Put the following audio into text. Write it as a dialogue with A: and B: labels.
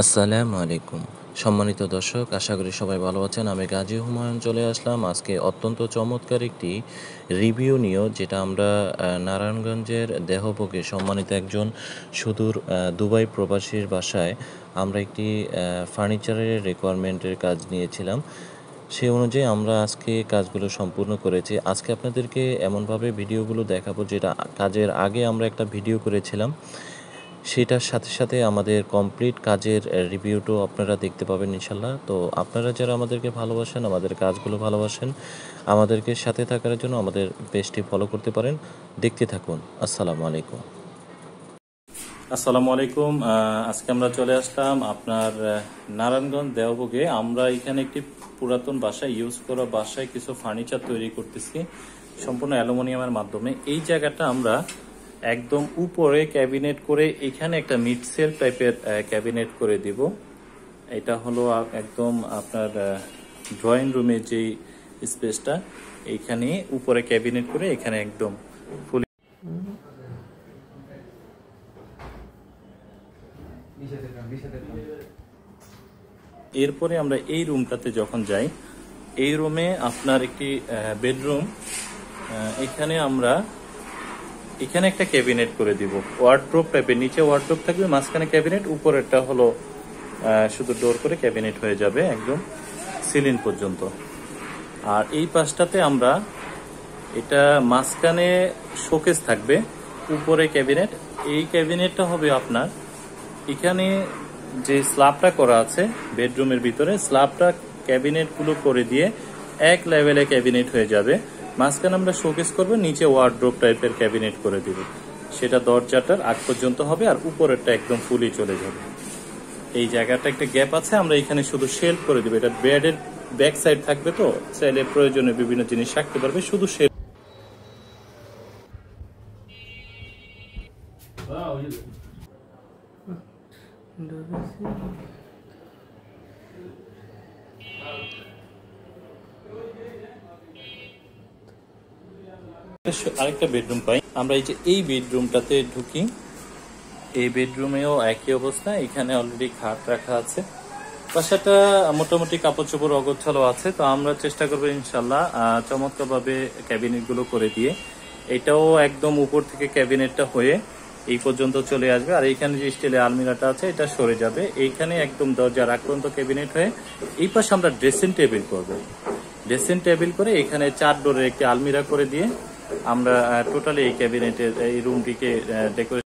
A: আসসালামু আলাইকুম সম্মানিত দর্শক, আশা করি সবাই ভালো আছেন। আমি গাজী হুমায়ুন চলে আসলাম আজকে অত্যন্ত চমৎকার একটি রিভিউ নিয়ে, যেটা আমরা নারায়ণগঞ্জের দেহপোকে সম্মানিত একজন সুদূর দুবাই প্রবাসীর বাসায় আমরা একটি ফার্নিচারের রিকোয়ারমেন্টের কাজ নিয়েছিলাম। সেই অনুযায়ী আমরা আজকে কাজগুলো সম্পূর্ণ করেছি। আজকে আপনাদেরকে এমনভাবে ভিডিওগুলো দেখাবো, যেটা কাজের আগে আমরা একটা ভিডিও করেছিলাম, সেটার সাথে সাথে আমাদের কমপ্লিট কাজের রিভিউটাও আপনারা দেখতে পাবেন ইনশাল্লাহ। তো আপনারা যারা আমাদেরকে ভালোবাসেন, আমাদের কাজগুলো ভালোবাসেন, আমাদেরকে সাথে থাকার জন্য আমাদের পেজটি ফলো করতে পারেন। দেখতে থাকুন। আসসালামু আলাইকুম।
B: আসসালামু আলাইকুম। আজকে আমরা চলে আসলাম আপনার নারায়ণগঞ্জ দেওবগে। আমরা এখানে একটি পুরাতন বাসায় ইউজ করা বাসায় কিছু ফার্নিচার তৈরি করতেছি সম্পূর্ণ অ্যালুমিনিয়ামের মাধ্যমে। এই জায়গাটা আমরা একদম উপরে ক্যাবিনেট করে এখানে একটা মিড সেল টাইপের ক্যাবিনেট করে দিব। এটা হলো একদম আপনার ড্রয়িং রুমের যে স্পেসটা, এইখানে উপরে ক্যাবিনেট করে এখানে একদম ফুল। এরপরে আমরা এই রুমটাতে যখন যাই, এই রুমে আপনার একটি বেডরুম, এখানে আমরা এখানে একটা ক্যাবিনেট করে দিব ওয়ার্ডরোব টাইপের। নিচে ওয়ার্ডরোব থাকবে, মাঝখানে ক্যাবিনেট, উপরেরটা হলো শুধু ডোর করে ক্যাবিনেট হয়ে যাবে একদম সিলিং পর্যন্ত। আর এই পাশটাতে আমরা এটা মাঝখানে শোকেস থাকবে, উপরে ক্যাবিনেট। এই ক্যাবিনেটটা হবে আপনার এখানে যে স্ল্যাবটা করা আছে বেডরুমের ভিতরে, স্ল্যাবটা ক্যাবিনেট গুলো করে দিয়ে এক লেভেলে ক্যাবিনেট হয়ে যাবে। মাঝখানে আমরা শোকেস করবো, নিচে ওয়ার্ডরোব টাইপের ক্যাবিনেট করে দিব। সেটা দরজাটার আগ পর্যন্ত হবে, আর উপরেরটা একদম ফুলি চলে যাবে। এই জায়গাটা একটা গ্যাপ আছে, আমরা এখানে শুধু শেলফ করে দিব। এটা বেডের ব্যাক সাইড থাকবে, তো চাইলে প্রয়োজনে বিভিন্ন জিনিস রাখতে পারবে, শুধু শেলফ। আরেকটা বেডরুম পাই আমরা। এই বেডরুমটাতে ঢুকি, এই বেডরুমেও একই অবস্থা। এখানে অলরেডি খাট রাখা আছে, বাসাটা মোটামুটি কাপড় চোপড় অগোছালো আছে। তো আমরা চেষ্টা করবো ইনশাল্লাহ চমৎকার ভাবে ক্যাবিনেট গুলো করে দিয়ে। এটাও একদম উপর থেকে ক্যাবিনেটটা হয়ে এই পর্যন্ত চলে আসবে। আর এইখানে যে স্টিলের আলমিরাটা আছে এটা সরে যাবে, এইখানে একদম দরজার আগ পর্যন্ত ক্যাবিনেট হয়ে এই পাশে আমরা ড্রেসিং টেবিল করবো। ড্রেসিং টেবিল করে এখানে 4 ডোরের একটি আলমিরা করে দিয়ে আমরা টোটালি এই ক্যাবিনেটের এই রুমটিকে ডেকোরেট।